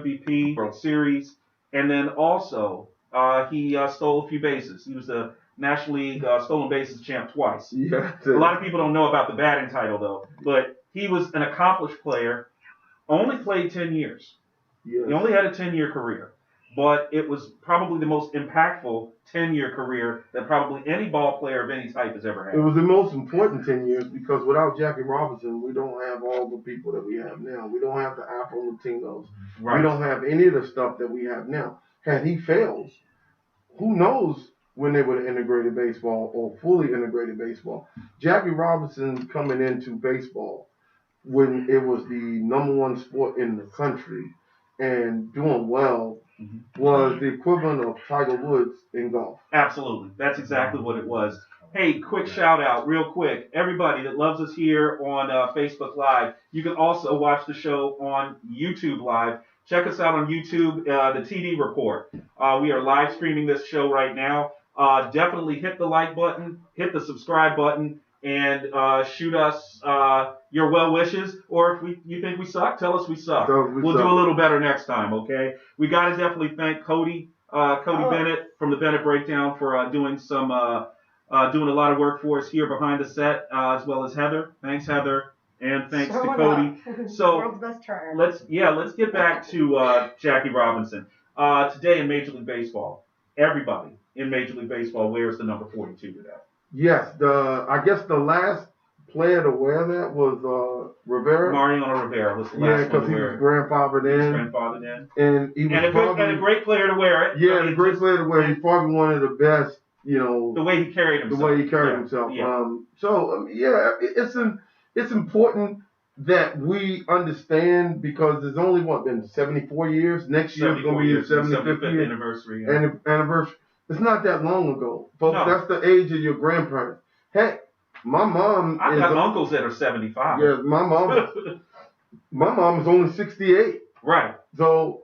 MVP, World Series, and then also he stole a few bases. He was the National League stolen bases champ twice. Yeah. A lot of people don't know about the batting title though, but he was an accomplished player. Only played 10 years. Yes. He only had a 10-year career, but it was probably the most impactful 10-year career that probably any ball player of any type has ever had. It was the most important 10 years because without Jackie Robinson, we don't have all the people that we have now. We don't have the Afro-Latinos. Right. We don't have any of the stuff that we have now. Had he failed, who knows when they would have integrated baseball or fully integrated baseball. Jackie Robinson coming into baseball when it was the number one sport in the country and doing well was the equivalent of Tiger Woods in golf. Absolutely. That's exactly what it was. Hey, quick shout out, real quick. Everybody that loves us here on Facebook Live, you can also watch the show on YouTube Live. Check us out on YouTube, the TD Report. We are live streaming this show right now. Definitely hit the like button, hit the subscribe button, and shoot us your well wishes. Or if you think we suck, tell us we suck. We'll do a little better next time, okay? We got to definitely thank Cody Bennett from the Bennett Breakdown for doing doing a lot of work for us here behind the set, as well as Heather. Thanks, Heather, and thanks to Cody. So World's best charm. let's get back to Jackie Robinson. Today in Major League Baseball, everybody in Major League Baseball wears the number 42 today. Yes, I guess the last player to wear that was Rivera. Mariano Rivera was the last Yeah, one because to he wear was it. grandfathered in. And he was And a great player to wear it. Yeah, a great player to wear. He's probably one of the best, the way he carried himself. Yeah. It's important that we understand because there's only been 74 years. Next year is going to be the 75th year anniversary. Anniversary. It's not that long ago, folks. No. That's the age of your grandparents. Heck, my mom. I've got uncles that are 75. Yeah, my mom is only 68. Right. So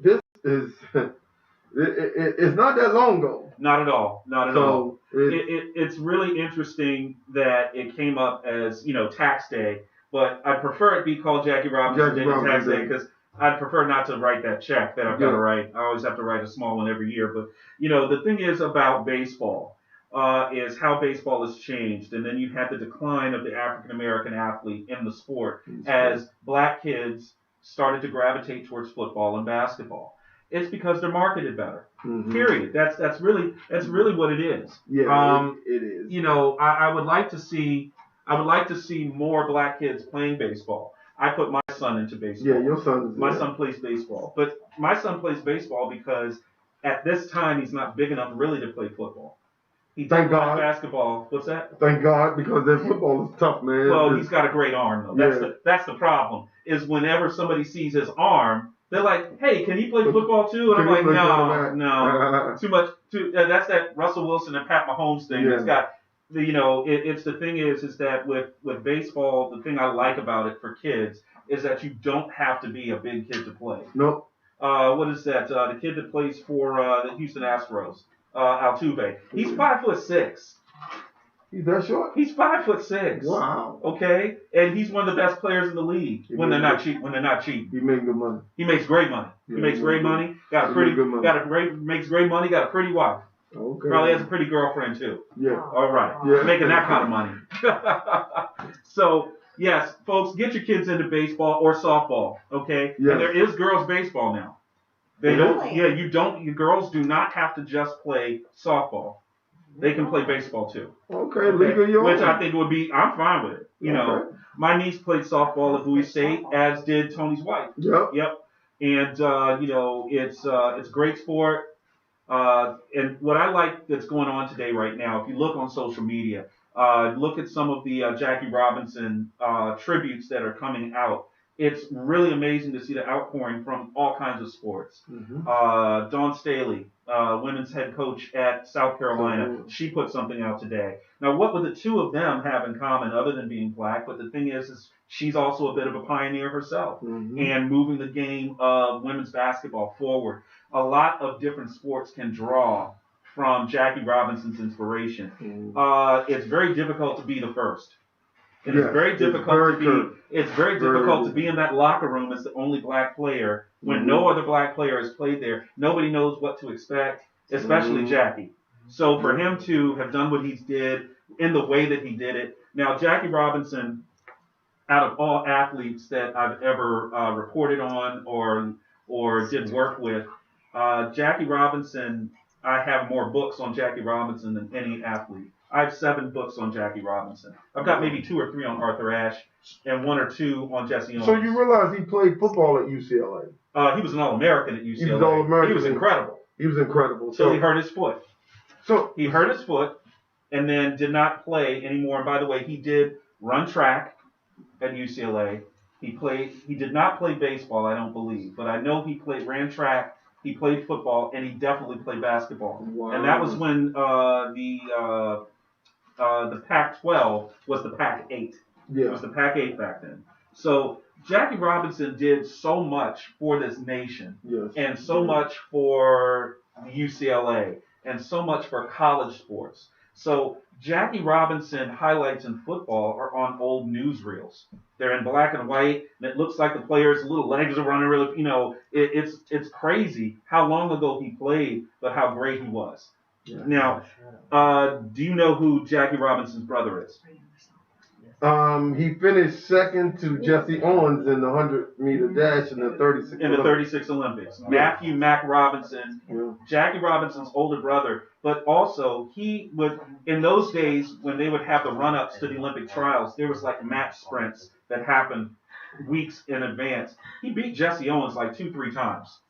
this is it's not that long ago. Not at all. Not at all. It's really interesting that it came up as tax day, but I prefer it be called Jackie Robinson Tax Day because I'd prefer not to write that check that I've got to write. I always have to write a small one every year. But the thing is about baseball is how baseball has changed, and then you had the decline of the African American athlete in the sport as black kids started to gravitate towards football and basketball. It's because they're marketed better. Mm-hmm. Period. That's really what it is. Yeah, it is. I would like to see more black kids playing baseball. I put my son into baseball. Yeah, your son is. My son plays baseball, but my son plays baseball because at this time he's not big enough really to play football. He Thank God. Basketball. What's that? Thank God, because their football is tough, man. Well, he's got a great arm though. That's the problem. Is whenever somebody sees his arm, they're like, "Hey, can he play football too?" And I'm like, "No, too much. That's that Russell Wilson and Pat Mahomes thing. Yeah. It's got, it's the thing is that with baseball, the thing I like about it for kids is that you don't have to be a big kid to play. Nope. What is that? The kid that plays for the Houston Astros, Altuve. He's 5'6". He's that short? He's 5'6". Wow. Okay, and he's one of the best players in the league when they're not cheap. He makes good money. He makes great money. He makes great money. Makes great money. Got a pretty wife. Okay. Probably has a pretty girlfriend too. Yeah. All right. Yeah. Making that kind of money. So yes, folks, get your kids into baseball or softball. Okay. Yes. And there is girls baseball now. They don't. Yeah, you don't. You girls do not have to just play softball. They can play baseball too. Okay, league of your own. Which I think would be. I'm fine with it. My niece played softball at Bowie State, as did Tony's wife. Yep. And it's a great sport. And what I like that's going on today right now, if you look on social media, look at some of the Jackie Robinson tributes that are coming out. It's really amazing to see the outpouring from all kinds of sports. Mm-hmm. Dawn Staley, women's head coach at South Carolina, she put something out today. Now, what would the two of them have in common other than being black? But the thing is she's also a bit of a pioneer herself and moving the game of women's basketball forward. A lot of different sports can draw from Jackie Robinson's inspiration. It's very difficult to be the first. It is very difficult It's very difficult to good. be in that locker room as the only black player when no other black player has played there. Nobody knows what to expect, especially Jackie. So for him to have done what he did in the way that he did it. Now, Jackie Robinson, out of all athletes that I've ever reported on or did work with, Jackie Robinson, I have more books on Jackie Robinson than any athlete. I have 7 books on Jackie Robinson. I've got maybe 2 or 3 on Arthur Ashe and 1 or 2 on Jesse Owens. So you realize he played football at UCLA? He was an All-American at UCLA. He was All-American. He was incredible. He was incredible. So he hurt his foot. So he hurt his foot and then did not play anymore. And by the way, he did run track at UCLA. He did not play baseball, I don't believe, but I know he ran track, he played football, and he definitely played basketball. Wow. And that was when the Pac-12 was the Pac-8. Yeah. It was the Pac-8 back then. So Jackie Robinson did so much for this nation, and so much for UCLA, and so much for college sports. So Jackie Robinson highlights in football are on old newsreels. They're in black and white, and it looks like the players' little legs are running really. It's crazy how long ago he played, but how great he was. Yeah. Now, do you know who Jackie Robinson's brother is? He finished second to Jesse Owens in the 100-meter dash in the 36 in the 36 Olympics. Matthew Mac Robinson, Jackie Robinson's older brother, but also he would, in those days when they would have the run-ups to the Olympic trials, there was like match sprints that happened weeks in advance. He beat Jesse Owens like 2-3 times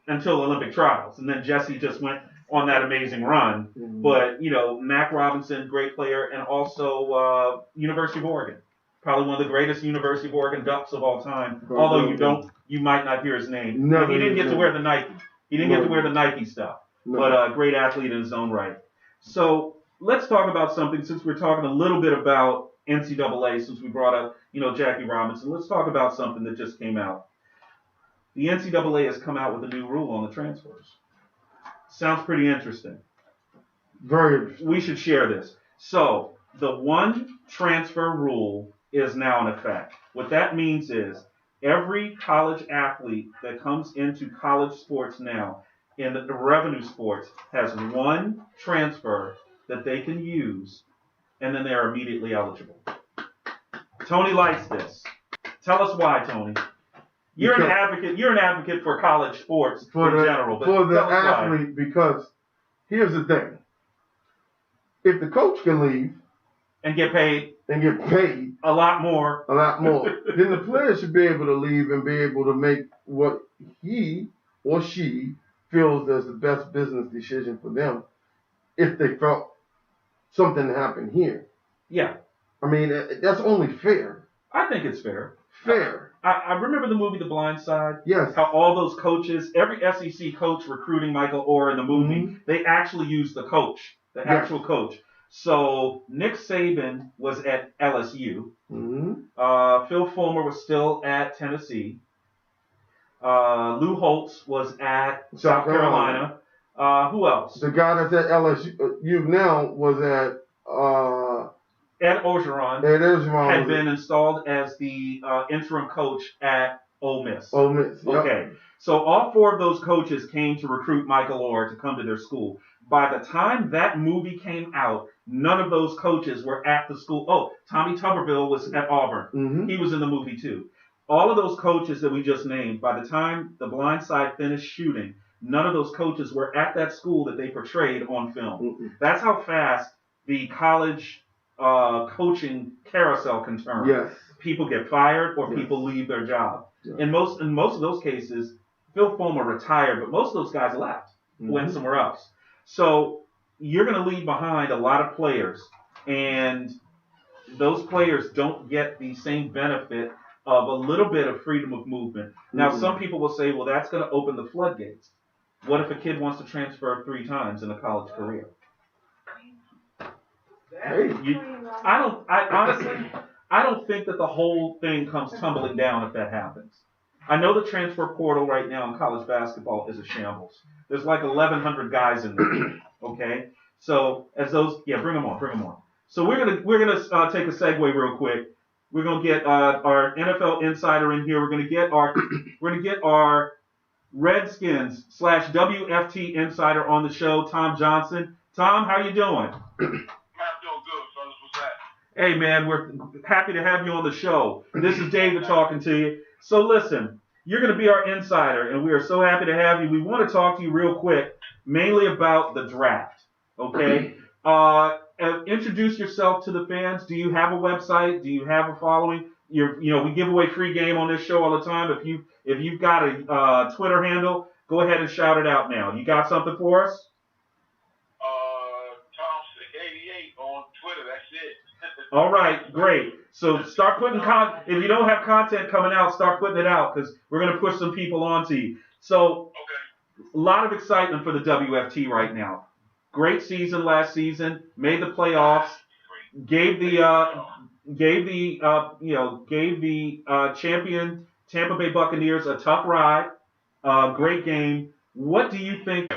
until Olympic trials, and then Jesse just went on that amazing run. But, Mac Robinson, great player, and also University of Oregon. Probably one of the greatest University of Oregon Ducks of all time. Although you might not hear his name. He didn't get to wear the Nike. He didn't get to wear the Nike stuff. But a great athlete in his own right. So let's talk about something, since we're talking a little bit about NCAA, since we brought up, Jackie Robinson. Let's talk about something that just came out. The NCAA has come out with a new rule on the transfers. Sounds pretty interesting. Very interesting. We should share this. So, the one transfer rule is now in effect. What that means is every college athlete that comes into college sports now, in the revenue sports, has one transfer that they can use, and then they are immediately eligible. Tony likes this. Tell us why, Tony. You're an advocate for college sports in general. But for the athlete, because here's the thing. If the coach can leave and get paid a lot more, then the player should be able to leave and be able to make what he or she feels is the best business decision for them if they felt something happened here. Yeah. I mean, that's only fair. I think it's fair. I remember the movie The Blind Side. Yes. How all those coaches, every SEC coach recruiting Michael Orr in the movie, they actually used the coach, the actual coach. So Nick Saban was at LSU. Phil Fulmer was still at Tennessee. Lou Holtz was at South Carolina. Who else? The guy that's at LSU now was at... Ed Orgeron had been installed as the interim coach at Ole Miss. Yep. Okay. So all 4 of those coaches came to recruit Michael Orr to come to their school. By the time that movie came out, none of those coaches were at the school. Oh, Tommy Tuberville was at Auburn. He was in the movie too. All of those coaches that we just named, by the time The Blind Side finished shooting, none of those coaches were at that school that they portrayed on film. That's how fast the college coaching carousel can turn. Yes. People get fired or people leave their job. In most of those cases, Phil Fulmer retired, but most of those guys left, went somewhere else. So you're going to leave behind a lot of players, and those players don't get the same benefit of a little bit of freedom of movement. Now, some people will say, well, that's going to open the floodgates. What if a kid wants to transfer 3 times in a college career? I don't think that the whole thing comes tumbling down if that happens. I know the transfer portal right now in college basketball is a shambles. There's like 1,100 guys in there. Okay, so as those, bring them on. So we're gonna take a segue real quick. We're gonna get our NFL insider in here. We're gonna get our Redskins / WFT insider on the show, Tom Johnson. Tom, how you doing? I'm doing good, fellas. What's that? Hey man, we're happy to have you on the show. This is David talking to you. So listen, you're gonna be our insider, and we are so happy to have you. We want to talk to you real quick, mainly about the draft. Okay. Introduce yourself to the fans. Do you have a website? Do you have a following? We give away free game on this show all the time. If you've got a Twitter handle, go ahead and shout it out now. You got something for us? Tom88 on Twitter. That's it. All right, great. So start putting if you don't have content coming out, start putting it out because we're gonna push some people onto you. So a lot of excitement for the WFT right now. Great season last season, made the playoffs, gave the champion Tampa Bay Buccaneers a tough ride, great game. What do you think?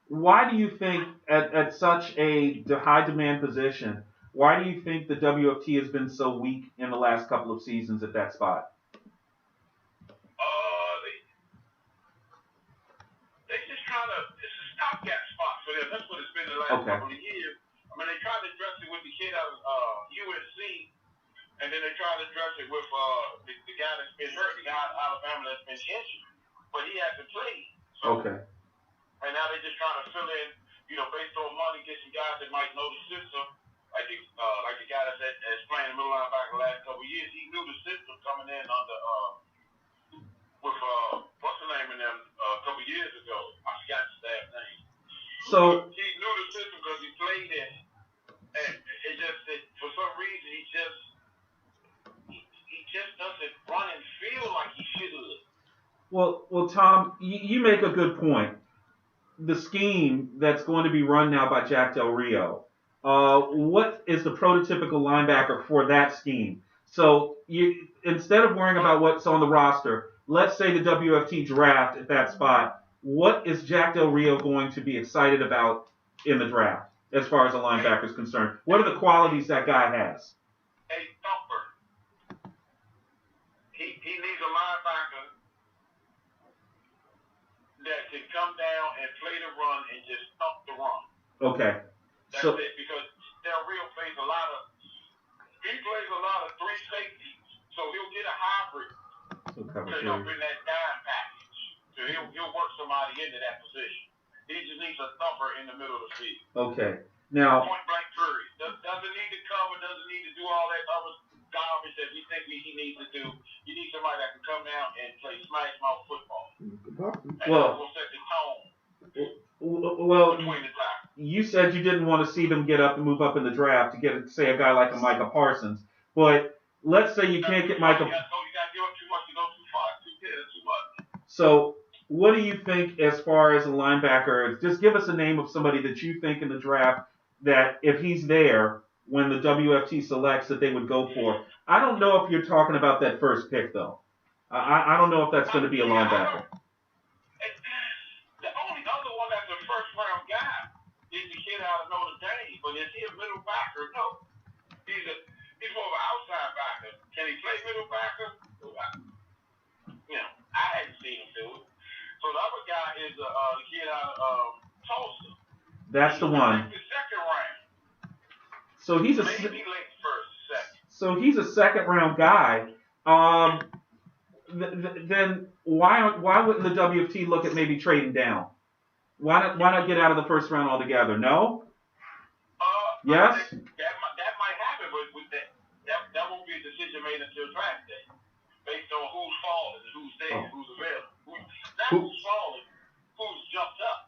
Why do you think at such a high demand position? Why do you think the WFT has been so weak in the last couple of seasons at that spot? That's what it's been the last couple of years. I mean, they tried to address it with the kid out of USC, and then they tried to address it with the guy that's been hurt, the guy out of Alabama that's been injured, but he hasn't played. So, and now they're just trying to fill in, based on money, get some guys that might know the system, like the guy that's playing the middle linebacker the last couple of years. He knew the system coming in under with what's the name in them a couple of years ago. I forgot the staff name. So he knew the system because he played in it, and it just for some reason he just doesn't run and feel like he should. Well, Tom, you make a good point. The scheme that's going to be run now by Jack Del Rio. What is the prototypical linebacker for that scheme? So instead of worrying about what's on the roster, let's say the WFT draft at that spot. What is Jack Del Rio going to be excited about in the draft as far as a linebacker is concerned? What are the qualities that guy has? A thumper. He needs a linebacker that can come down and play the run and just thump the run. Okay. That's it, because Del Rio plays a lot of three safeties, so he'll get a hybrid to help in that dime package. So he'll work somebody into that position. He just needs a thumper in the middle of the field. Okay. Now, point blank period. Doesn't need to cover, doesn't need to do all that other garbage that we think he needs to do. You need somebody that can come down and play smash mouth football. And we'll set the tone between the time. You said you didn't want to see them get up and move up in the draft to get, say, a guy like a Micah Parsons. But let's say you can't get Micah. You got to give up too much to go too far. Too much. So, what do you think as far as a linebacker? Just give us a name of somebody that you think in the draft that if he's there when the WFT selects that they would go for. I don't know if you're talking about that first pick, though. I don't know if that's going to be a linebacker. The only other one that's a first-round guy is the kid out of Notre Dame, but is he a middle backer? No. He's more of an outside backer. Can he play middle backer? I hadn't seen him do it. So the other guy is the kid out of Tulsa. That's the one. The second round. So he's maybe late first, second. So he's a second-round guy. Then why wouldn't the WFT look at maybe trading down? Why not get out of the first round altogether? No. Yes. That might happen, but that won't be a decision made until draft day, based on who's falling, who's there, who's available. Not who's falling, who's jumped up.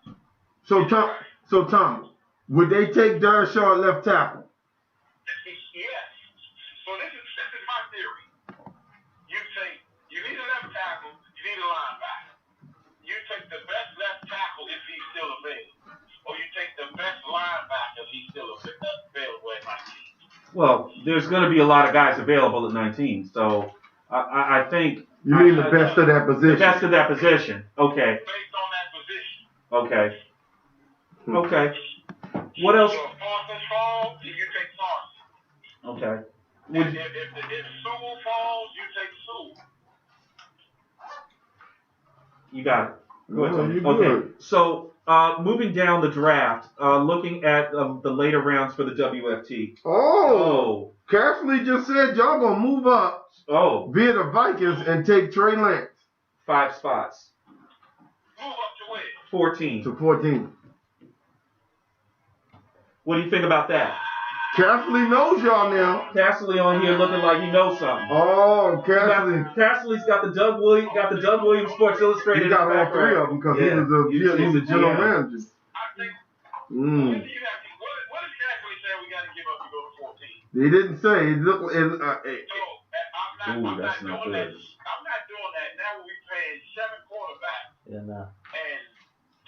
So Tom, would they take Darshon left tackle? Yes. So this is my theory. You need a left tackle, you need a linebacker. You take the best left tackle if he's still available, or you take the best linebacker if he's still available at 19. Well, there's going to be a lot of guys available at 19, so I think. You mean the best of that position? The best of that position. Okay. Based on that position. Okay. What else? So if Parsons falls, you take Parsons. Okay. If Sewell falls, you take Sewell. You got it. Go ahead, Tony. Okay. Good. So moving down the draft, looking at the later rounds for the WFT. Oh. Castley just said y'all gonna move up. Oh. Via the Vikings and take Trey Lance. 5 spots. Move up to where? 14. To 14. What do you think about that? Castley knows y'all now. Castley on here looking like he knows something. Oh, Castley. Castley's got the Doug Williams Sports Illustrated. He got all 3 of them because he was the general manager. I think. Mm. What does Castley say we got to give up to go to 14? He didn't say. It looked. I'm not that's not doing good. that. I'm not doing that. Now we're paying 7 quarterbacks. Yeah, no. And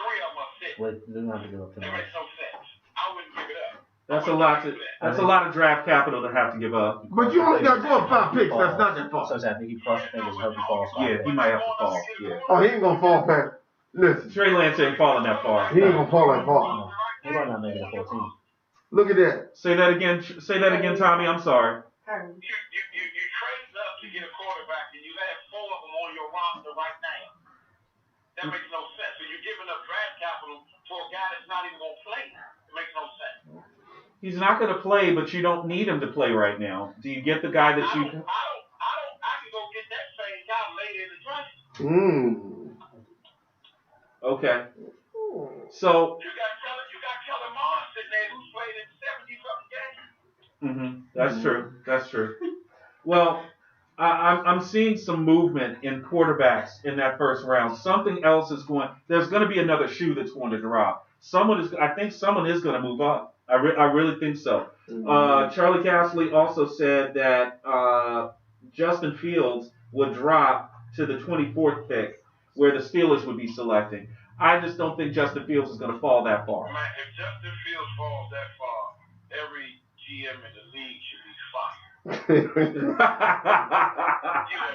3 of them are sick. Wait, they're not gonna give up too That much. makes no sense. I wouldn't give it up. That's a lot of draft capital to have to give up. But you only got to go up 5 picks. That's not that far. So I think he crossed fingers, hope he falls. Yeah, he might have to fall. Yeah. Oh, he ain't gonna fall past. Listen, Trey Lance ain't falling that far. he ain't gonna fall that far. No, he might not make it a 14. Look at that. Say that again, Tommy. I'm sorry. You traded up to get a quarterback, and you have 4 of them on your roster right now. That makes no sense. So you're giving up draft capital for a guy that's not even going to play. It makes no sense. He's not going to play, but you don't need him to play right now. Do you get the guy that you? I can go get that same guy later in the draft. Okay. So. You got Kellen Moore sitting there who's played in 70-something games. That's true. Well, I'm seeing some movement in quarterbacks in that first round. Something else is going. There's going to be another shoe that's going to drop. I think someone is going to move up. I really think so. Charlie Castley also said that Justin Fields would drop to the 24th pick, where the Steelers would be selecting. I just don't think Justin Fields is going to fall that far. Man, if Justin Fields falls that far, every GM in the league should be fired. You have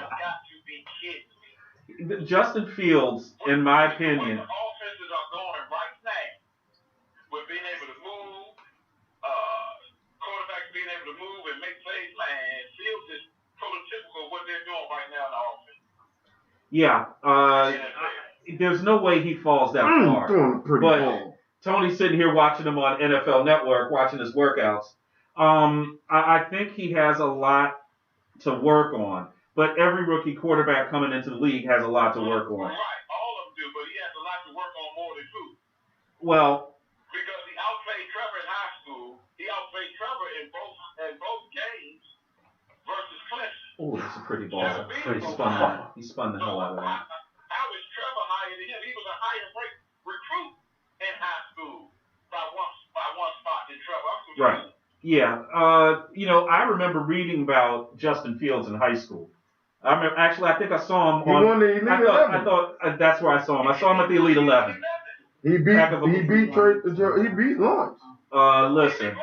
got to be kidding me. Justin Fields, in my opinion. The offenses are going right now with being able to move, quarterbacks being able to move and make plays. Man, Fields is prototypical of what they're doing right now in the offense. Yeah. There's no way he falls that far. But Tony's sitting here watching him on NFL Network, watching his workouts. I think he has a lot to work on. But every rookie quarterback coming into the league has a lot to work on. Right, all of them do, but he has a lot to work on more than 2. Well, because he outplayed Trevor in high school, he outplayed Trevor in both games versus Clemson. Oh, that's a pretty ball. He spun the hell out of that. How is Trevor higher than him? He was a higher recruit in high school by one spot than Trevor. Right. Yeah. I remember reading about Justin Fields in high school. I think I saw him He won the Elite 11. I thought that's where I saw him. I saw him at the Elite 11. He beat Lawrence. Listen,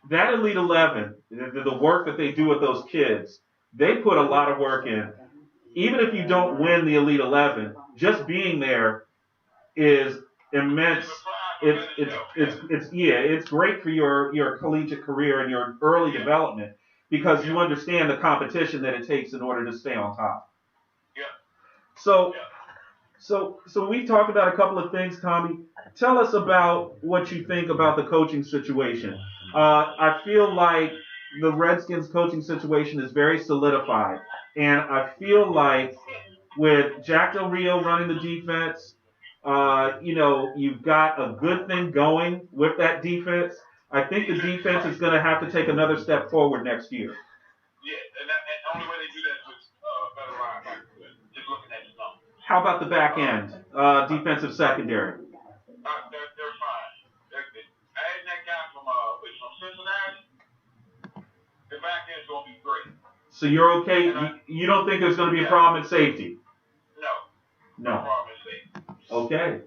that Elite 11, the work that they do with those kids, they put a lot of work in. Even if you don't win the Elite 11, just being there is immense. It's great for your collegiate career and your early development because you understand the competition that it takes in order to stay on top. Yeah. So we talked about a couple of things, Tommy. Tell us about what you think about the coaching situation. I feel like the Redskins coaching situation is very solidified. And I feel like with Jack Del Rio running the defense, you've got a good thing going with that defense. I think the defense is going to have to take another step forward next year. Yeah, and the only way they do that is with better linebackers. Just looking at the numbers. How about the back end, defensive secondary? They're fine. Adding that guy from Cincinnati, the back end is going to be great. So you're okay? You don't think there's going to be a problem in safety? No. Problem in safety. Okay.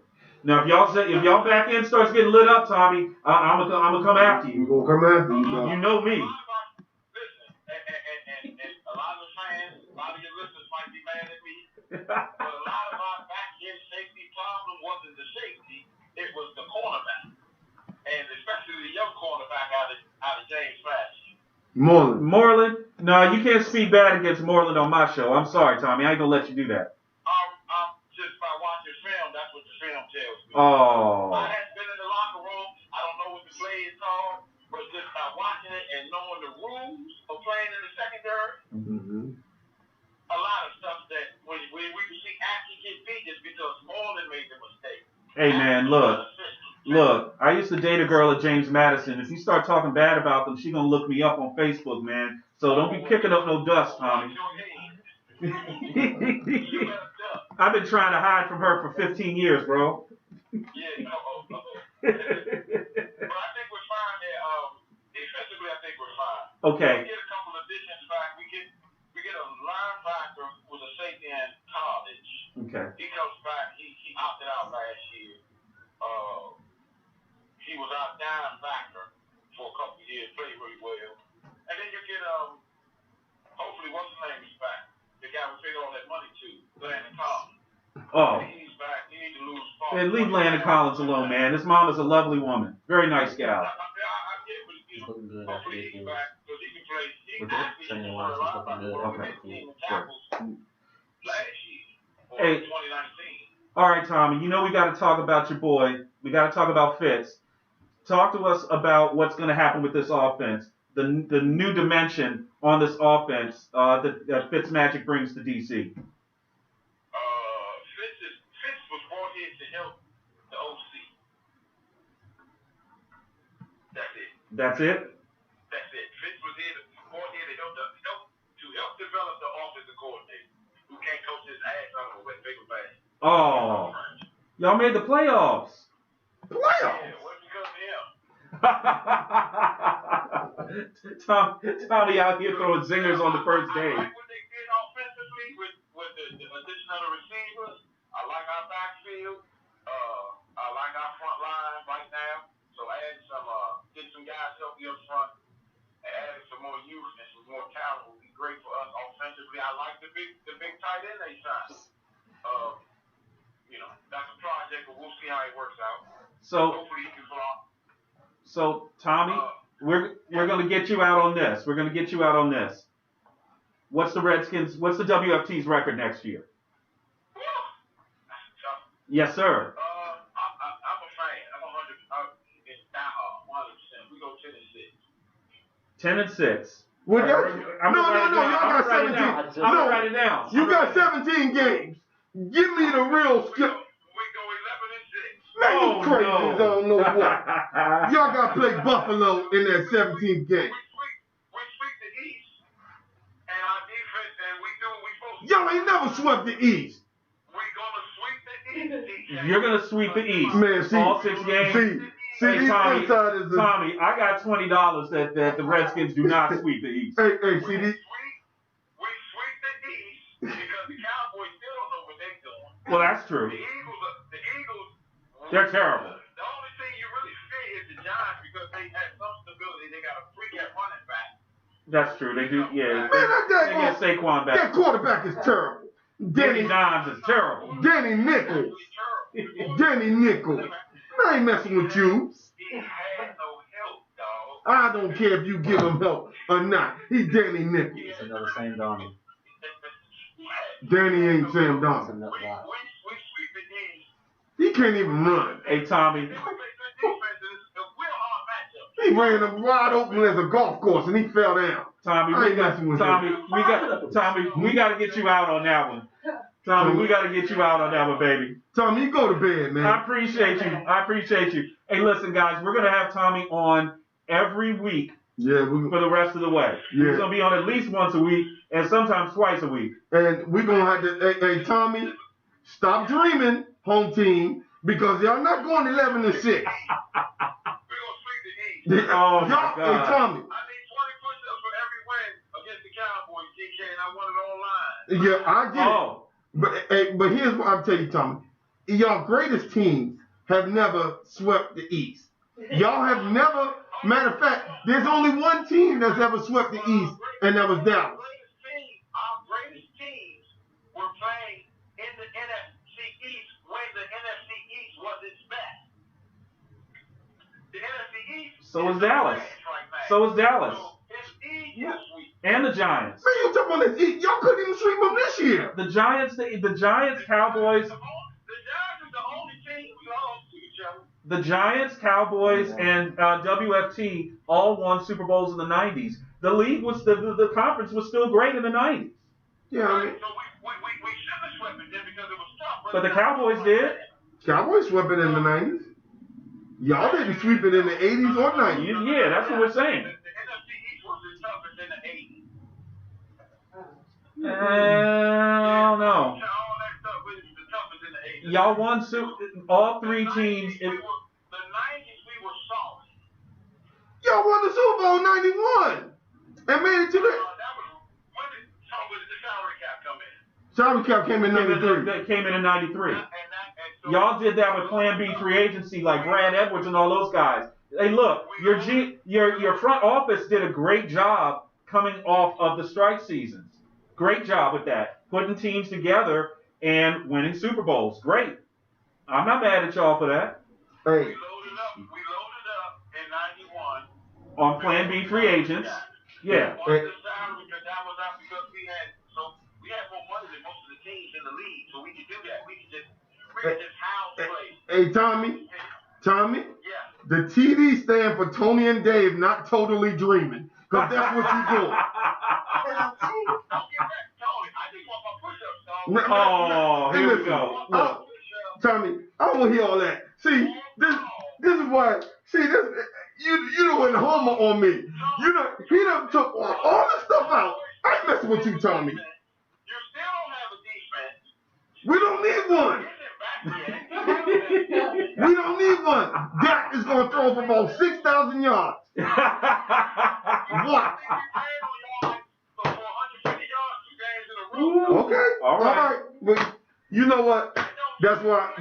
Now, if y'all back end starts getting lit up, Tommy, I'm gonna come after you. We're gonna come after you. You know me. Listen, and a lot of the fans, a lot of your listeners might be mad at me, but a lot of our back end safety problem wasn't the safety; it was the cornerback. And Moreland? No, you can't speak bad against Moreland on my show. I'm sorry, Tommy. I ain't gonna let you do that. Just by watching film, that's what the film tells me. Oh. I haven't been in the locker room. I don't know what the play is called, but just by watching it and knowing the rules of playing in the secondary, a lot of stuff that when we see actually get beat is because Moreland made the mistake. Hey man, look. I used to date a girl at James Madison. If you start talking bad about them, she gonna look me up on Facebook, man. So don't be kicking up no dust, Tommy. I've been trying to hide from her for 15 years, bro. Yeah, but I think we're fine there. Defensively, I think we're fine. Okay. We get a couple of additions back. We get a linebacker with a safety in college. Okay. He comes back. He opted out last year. He was our linebacker for a couple of years, played really well. And then you get hopefully what's his name is back. The guy we paid all that money to, Landon Collins. Oh. He's back. He needs to lose far. Hey, leave Landon Collins alone, man. His mom is a lovely woman. Very nice gal. I get what he's hopefully he's back because he can play. He actually Last year or Hey. 2019. All right, Tommy. You know we got to talk about your boy. We got to talk about Fitz. Talk to us about what's going to happen with this offense. The new dimension on this offense that Fitzmagic brings to DC. Fitz was brought here to help the OC. That's it. That's it? That's it. Fitz was brought here to help develop the offensive coordinator who can't coach his ass out of a wet paper bag. Oh. Y'all made the playoffs. Yeah, what's because of him? Tommy out here throwing zingers on the first day. I like what they did offensively with the addition of the receivers. I like our backfield. I like our front line right now. So adding getting some guys healthy up front, and adding some more youth and some more talent would be great for us offensively. I like the big tight end they signed. That's a project, but we'll see how it works out. So hopefully he can block. So Tommy, we're gonna get you out on this. We're gonna get you out on this. What's the WFT's record next year? That's tough. Yes, sir. I'm a fan. I'm 100%. We go 10-6. 10-6. Well, No. y'all got 17. I'm gonna write it down. You got 17 games. Give me the real skill. We go 11-6. Man, you crazy as I don't know what. Y'all got to play Buffalo in that 17th game. We sweep the East, and our defense, and we do what we supposed to. Y'all ain't never swept the East. We're gonna sweep the East. You're gonna sweep the East. Man, see, all 6 games. See, Hey, these Tommy, insiders. Tommy, I got $20 that the Redskins do not sweep the East. Hey, see, We sweep the East because the Cowboys still don't know what they're doing. Well, that's true. The Eagles, They're terrible. The only thing you really fear is the Giants because they have some stability. They got a freak at running back. That's true. They do. Yeah. Man, They get Saquon back. that quarterback is terrible. Danny Dimes is terrible. Danny Nichols. Danny Nichols. I ain't messing with you. He had no help, dog. I don't care if you give him help or not. He's Danny Nichols. It's another Sam Donald. Danny ain't Sam It's Donald. another lie. We sweep the East. He can't even run. Hey, Tommy. They play good defense, and it's a real hard matchup. He ran him wide open as a golf course and he fell down. Tommy, I we ain't got messing with we got to get you out on that one. Tommy, we got to get you out on that one, baby. Tommy, you go to bed, man. I appreciate you. Hey, listen, guys, we're gonna have Tommy on every week Yeah, for the rest of the way. Yeah. He's gonna be on at least once a week and sometimes twice a week. and we're going to have to, hey, Tommy, stop dreaming, home team, because y'all not going 11-6. We're gonna sweep the East. Oh, my Y'all, God. hey, Tommy, I need 20 push-ups for every win against the Cowboys, TK, and I want it online. yeah, I get it. Oh, But here's what I'm telling you, Tommy. Y'all greatest teams have never swept the East. Y'all have never, matter of fact, there's only one team that's ever swept the East, and that was Dallas. Our greatest teams were playing in the NFC East when the NFC East was its best. The NFC East So is is Dallas. right now. So is Dallas. So it's easy And the Giants. Man, you talking about this? Y'all couldn't even sweep them this year. The Giants, Cowboys. The Giants is the only team we lost to each other. The Giants, Cowboys, and WFT all won Super Bowls in the 90s. The league was the conference was still great in the 90s. Yeah, I mean, So we should have swept it then because it was tough. But the Cowboys did. Cowboys swept it in the 90s. Y'all didn't sweep it in the 80s or 90s. Yeah, that's what we're saying. The NFC East was the toughest in the 80s. I don't know. All that stuff was the toughest in the 80s. Y'all won all three teams. The 90s we were solid. Y'all won the Super Bowl 91 and made it to the. That was when did the salary cap come in? Salary cap came in 93. That came in 93. And so Y'all did that with Plan B free agency, like Brad Edwards and all those guys. Hey, look, your front office did a great job coming off of the strike seasons. Great job with that, putting teams together and winning Super Bowls. Great. I'm not mad at y'all for that. Hey, we loaded up in 91 On Plan B free agents. Yeah. on the salary because that was out because we had more money than most of the teams in the league, so we could do that. We could just house play. hey, Tommy. Yeah. The TD stand for Tony and Dave, not totally dreaming, because that's what you doing. Don't get back, Tony. I just want my push-ups, Tony. Oh, Hey, here we listen, go. Tommy, I don't want to hear all that. See, this is why. See, this you done went homer on me. He done took all this stuff out. I ain't messing with you, Tommy. You still don't have a defense. We don't need one. We don't need one. Dak is gonna throw for about 6,000 yards. What? Okay. All right. But you know what? That's why.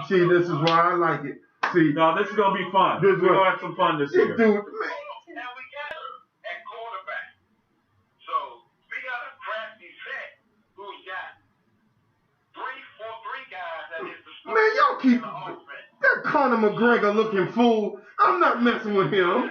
See, this is why I like it. See, No, this is gonna be fun. This We're what- gonna have some fun this this year. dude, man. And we got her at quarterback. So we got a crafty vet who's got three guys that is the Man, y'all keep in the offense. that Conor McGregor looking fool. I'm not messing with him.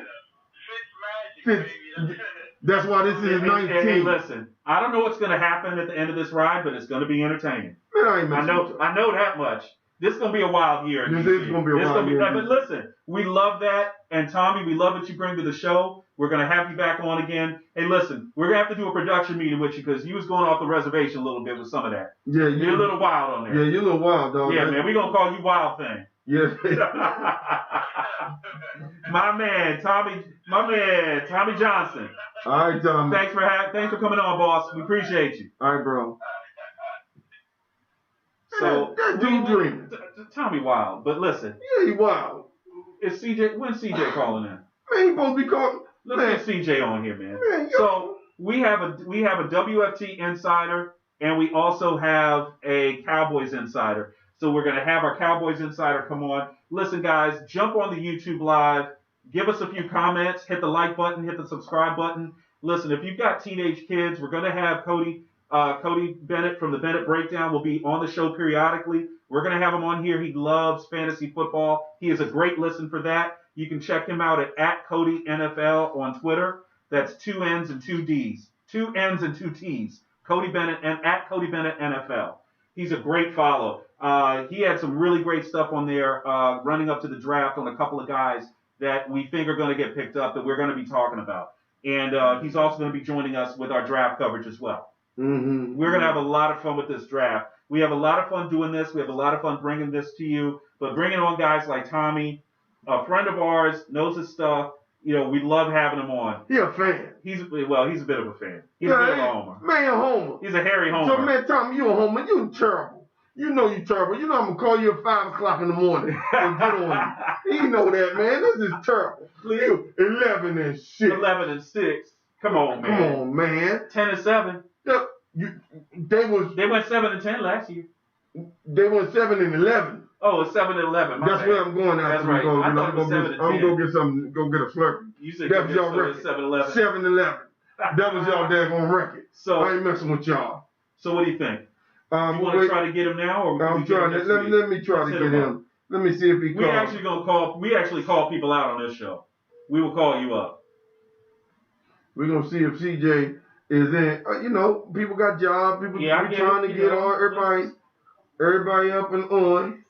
Fitz magic, baby. That's why this is And 19. listen, I don't know what's gonna happen at the end of this ride, but it's gonna be entertaining. Man, I ain't messing with him. I know that much. This is gonna be a wild year. This is gonna be a wild year. But listen, we love that, and Tommy, we love what you bring to the show. We're gonna have you back on again. Hey, listen, we're gonna have to do a production meeting with you because you was going off the reservation a little bit with some of that. Yeah, You're a little wild on there. Yeah, you're a little wild, dog. Yeah, man, we're gonna call you Wild Thing. Yeah. My man, Tommy Johnson. All right, Tommy. Thanks for coming on, boss. We appreciate you. All right, bro. So that dude dreaming. Tommy Wild, but listen, Yeah, he wild. is CJ? When's CJ calling in? Man, he supposed to be called. Let's Man, get CJ on here, man. man, you- So we have a WFT insider, and we also have a Cowboys insider. So we're gonna have our Cowboys insider come on. Listen, guys, jump on the YouTube live, give us a few comments, hit the like button, hit the subscribe button. Listen, if you've got teenage kids, we're gonna have Cody Bennett from the Bennett Breakdown will be on the show periodically. We're gonna have him on here. He loves fantasy football. He is a great listen for that. You can check him out at Cody NFL on Twitter. That's 2 N's and 2 D's. 2 N's and 2 T's. Cody Bennett and at Cody Bennett NFL. He's a great follow. He had some really great stuff on there running up to the draft on a couple of guys that we think are going to get picked up that we're going to be talking about. And he's also going to be joining us with our draft coverage as well. Mm-hmm. We're going to have a lot of fun with this draft. We have a lot of fun doing this. We have a lot of fun bringing this to you. But bringing on guys like Tommy, a friend of ours, knows his stuff. You know, we love having him on. He a fan. He's a bit of a fan. He's a bit of a homer. Man, a homer. He's a hairy homer. So, man, Tommy, you a homer. You terrible. You know you terrible. You know I'm going to call you at 5 o'clock in the morning and get on you. You know that, man. This is terrible. You 11 and 6. 11 and 6. Come on, man. Come on, man. 10 and 7. Yeah, they went 7 and 10 last year. went 7 and 11. Oh, it's 7 and 11. That's where I'm going after. That's right. I thought it was 7 and 10. I'm going to get something. Go get a Slurpee. You said That was y'all record. 7-11. 7-11. That was y'all daggone record. So I ain't messing with y'all. So what do you think? You want to try to get him now, or I'm trying to let me try to get him. Let me see if he calls. We actually call people out on this show. We will call you up. We're gonna see if CJ is in. People got jobs. People trying to get on. Everybody up and on.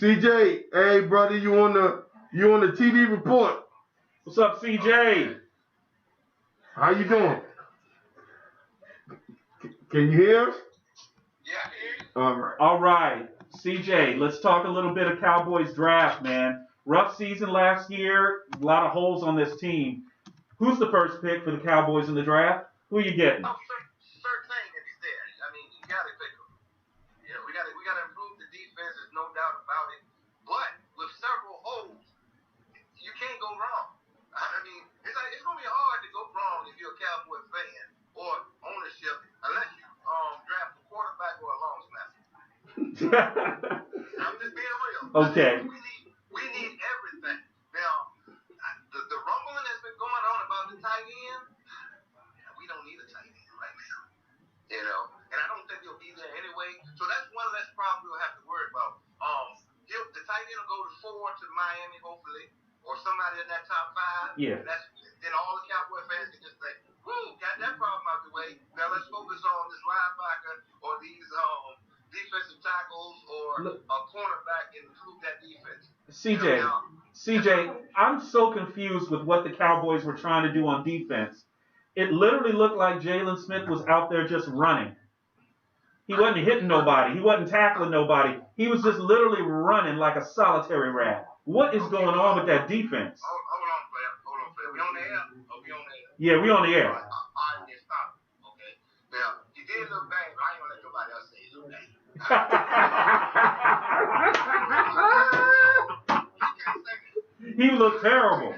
CJ, hey brother, you on the TV report? What's up, CJ? How you doing? Can you hear us? Yeah, I can hear you. All right. CJ, let's talk a little bit of Cowboys draft, man. Rough season last year. A lot of holes on this team. Who's the first pick for the Cowboys in the draft? Who are you getting? Oh, sure thing if he's there. I mean, you got to pick him. Yeah, we got to improve the defense. There's no doubt about it. But with several holes, you can't go wrong. I mean, it's going to be hard to go wrong if you're a Cowboy fan or ownership unless you draft a quarterback or a long snapper. I'm just being real. Okay. We need everything. Now, the rumbling that's been going on about the tight end, we don't need a tight end right now. And I don't think he'll be there anyway. So that's one less problem we'll have to worry about. The tight end will go to 4 to Miami, hopefully, or somebody in that top 5. Yeah. Then all the Cowboy fans can just say, whoo, got that problem out the way. Now let's focus on this linebacker or these defensive tackles or a cornerback and improve that defense. CJ, I'm so confused with what the Cowboys were trying to do on defense. It literally looked like Jalen Smith was out there just running. He wasn't hitting nobody. He wasn't tackling nobody. He was just literally running like a solitary rat. What is going on with that defense? Hold on, player. We on the air? We on the air? Yeah, we on the air. All right, then stop. Okay. Now, he did look bad, but I ain't going to let nobody else say he looked bad. He looked terrible.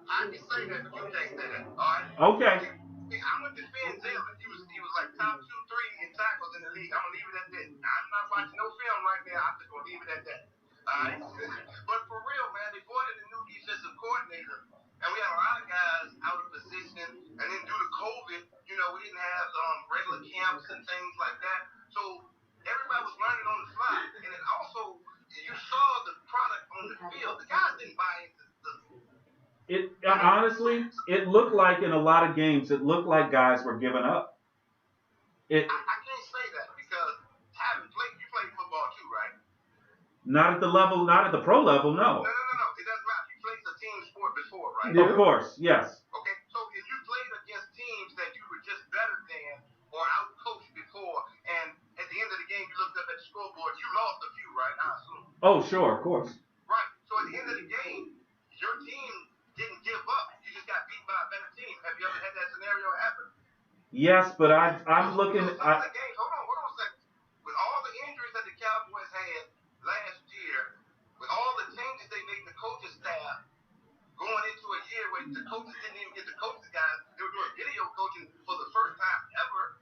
I can say that, but you can't say that. All right? Okay. I'm going to defend Jalen. He was like top 2, 3 in tackles in the league. I'm going to leave it at that. I'm not watching no film right now. I'm just going to leave it at that. All right? But for real, man, they brought in a new defensive coordinator, and we had a lot of guys out of position. And then due to COVID, we didn't have regular camps and things like that. So everybody was learning on the fly. And then also, you saw the product on the field. The guys didn't buy into the system. Honestly, it looked like in a lot of games, it looked like guys were giving up. I can't say that because you played football too, right? Not at the pro level, no. No. It doesn't matter. You played a team sport before, right? Yeah. Of course, yes. Okay, so if you played against teams that you were just better than or out-coached before, and at the end of the game you looked up at the scoreboard, you lost a few, right? I assume. Oh, sure, of course. Right. So at the end of the game, your team didn't give up. You just got beat by a better team. Have you ever had that scenario happen? Yes, but I'm looking. Hold on a second. With all the injuries that the Cowboys had last year, with all the changes they made in the coaching staff, going into a year where the coaches didn't even get the coaches guys, they were doing video coaching for the first time ever.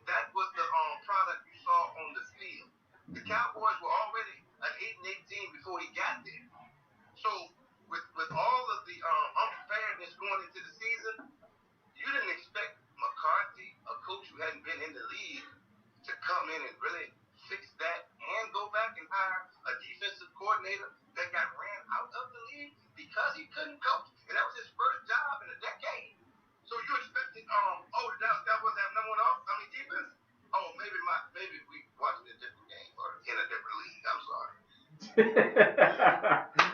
That was the product you saw on the field. The Cowboys were already an 8-8 team before he got there. So with all of the unpreparedness going into the season, you didn't expect McCarthy, a coach who hadn't been in the league, to come in and really fix that and go back and hire a defensive coordinator that got ran out of the league because he couldn't coach. And that was his first job in a decade. So you expected, the Dallas Cowboys have number 1 defense? Oh, maybe we watched a different game or in a different league. I'm sorry.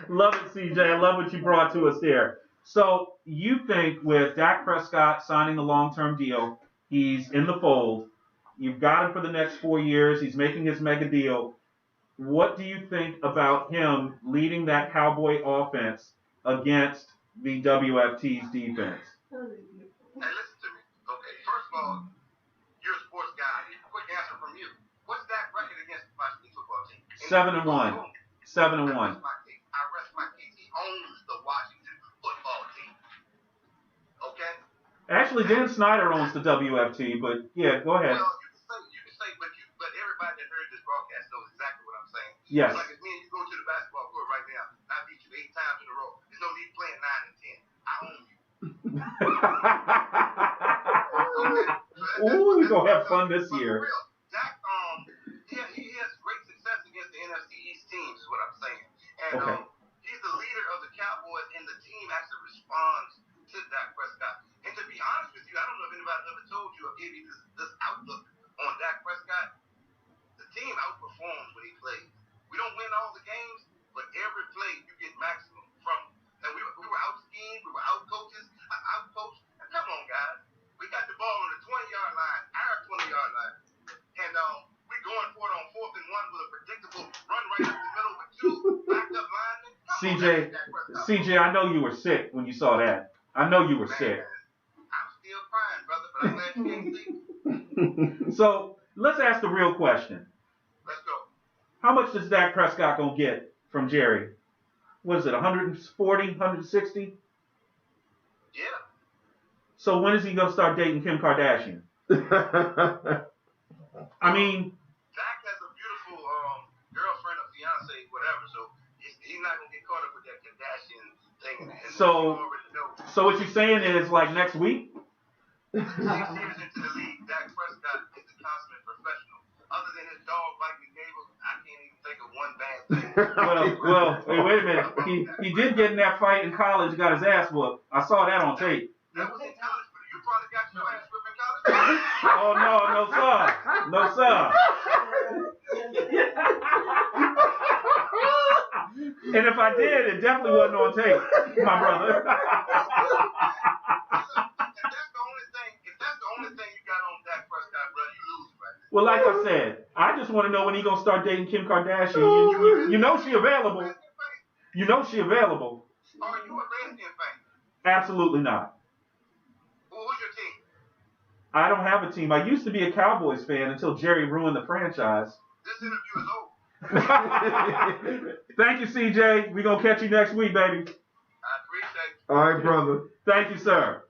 Love it, CJ. I love what you brought to us there. So you think with Dak Prescott signing the long-term deal, he's in the fold. You've got him for the next 4 years. He's making his mega deal. What do you think about him leading that Cowboy offense against the WFT's defense? Hey, listen to me. Okay, first of all, you're a sports guy. Quick answer from you. What's that record against the Washington football team? 7-1. 7-1. I rest my case. He owns the Washington football team. Okay? Actually, Dan Snyder owns the WFT, but yeah, go ahead. Well, you can say, but everybody that heard this broadcast knows exactly what I'm saying. Yes. It's like if me and you go to the basketball court right now, and I beat you 8 times in a row. There's no need playing 9 and 10. I own you. Ooh, we're going to have fun this year. Dak, he has great success against the NFC East teams, is what I'm saying. And okay. He's the leader of the Cowboys, and the team actually responds to Dak Prescott. CJ, I know you were sick when you saw that. I know you were sick. I'm still crying, brother, but I'm glad you didn't see. So let's ask the real question. Let's go. How much does Dak Prescott gonna get from Jerry? What is it, 140, 160? Yeah. So when is he gonna start dating Kim Kardashian? I mean, Dak has a beautiful girlfriend or fiance, whatever. So he's not gonna get caught up with that Kardashian thing. And So what you're saying is like next week? 6 years into the league, Dak Prescott is a consummate professional. Other than his dog biting Gables, I can't even think of one bad thing. Well, hey, wait a minute. He did get in that fight in college, got his ass whooped. I saw that on tape. That was in college, but you probably got your ass whipped in college. Oh no, sir. No, sir. And if I did, it definitely wasn't on tape, my brother. If that's the only thing you got on Dak Prescott, bro, you lose, right? Well, like I said, I just want to know when he gonna start dating Kim Kardashian. You know she available. You know she available. Are you a Redskins fan? Absolutely not. Well, who's your team? I don't have a team. I used to be a Cowboys fan until Jerry ruined the franchise. This interview is over. Thank you, CJ. We're going to catch you next week, baby. I appreciate it. All right, brother. Thank you, sir.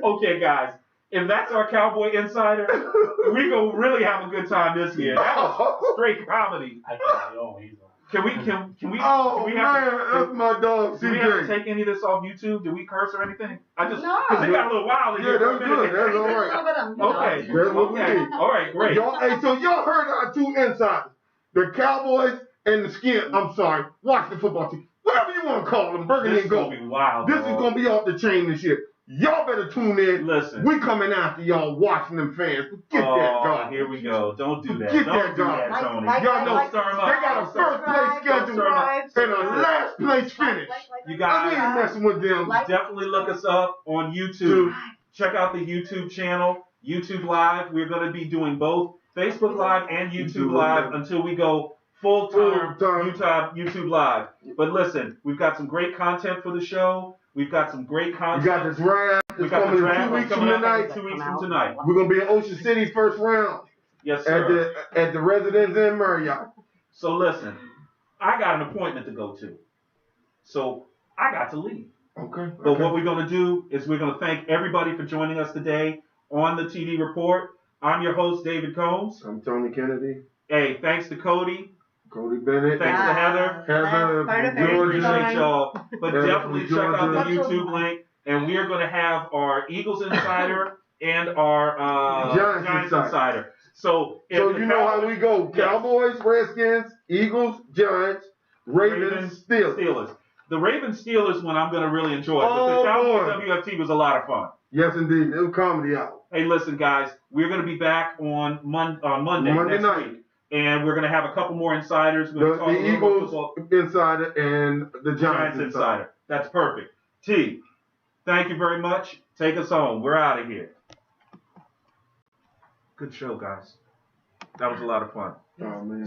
Okay, guys. If that's our Cowboy Insider, we're going to really have a good time this year. That was straight comedy. I can't be on. He's on. Can we Oh, can we man, that's my dog, do we have to CJ. take any of this off YouTube? Do we curse or anything? No. Because it got a little wild in Yeah, here. for a that's minute. good. That's all right. Okay. That's what we Okay. need. All right, great. Y'all, hey, so y'all heard our two insiders. The Cowboys and the Skin. I'm sorry. Washington football team. Whatever you want to call them. Burgundy This and is going gold. to be wild. This is dog. going to be off the chain this year. Y'all better tune in. Listen. We coming after y'all Washington fans. Get that Oh, dog. here we go. Don't do that. Get Don't that do dog. that, Tony. Y'all know stir 'em up. They got a first place schedule and a last place finish. You I guys ain't messing with them. definitely look us up on YouTube. Check out the YouTube channel, YouTube Live. We're going to be doing both Facebook Live and YouTube Live until we go full-time YouTube Live. But listen, we've got some great content for the show. We've got some great We content. got the draft We that's got the coming in draft 2 weeks from coming up tonight. 2 weeks from tonight. We're going to be in Ocean City first round Yes, at sir. the Residence Inn Marriott. So listen, I got an appointment to go to. So I got to leave. Okay. But what we're going to do is we're going to thank everybody for joining us today on the TD Report. I'm your host, David Combs. I'm Tony Kennedy. Hey, thanks to Cody. Cody Bennett. Thanks to Heather. Heather. We appreciate y'all. But Heather definitely from check out the Georgia. YouTube link. And we are going to have our Eagles Insider and our Giants Insider. So So you know how we go. Cowboys, Redskins, Eagles, Giants, Ravens, Steelers. The Ravens Steelers one I'm going to really enjoy. But Oh, the Cowboys boy. WFT was a lot of fun. Yes, indeed. It was comedy hour. Hey, listen, guys, we're going to be back on Monday next night. week. And we're going to have a couple more insiders. We're The going to talk a little more Eagles football. Insider and the Giants Insider. That's perfect. T, thank you very much. Take us home. We're out of here. Good show, guys. That was a lot of fun. Oh, man.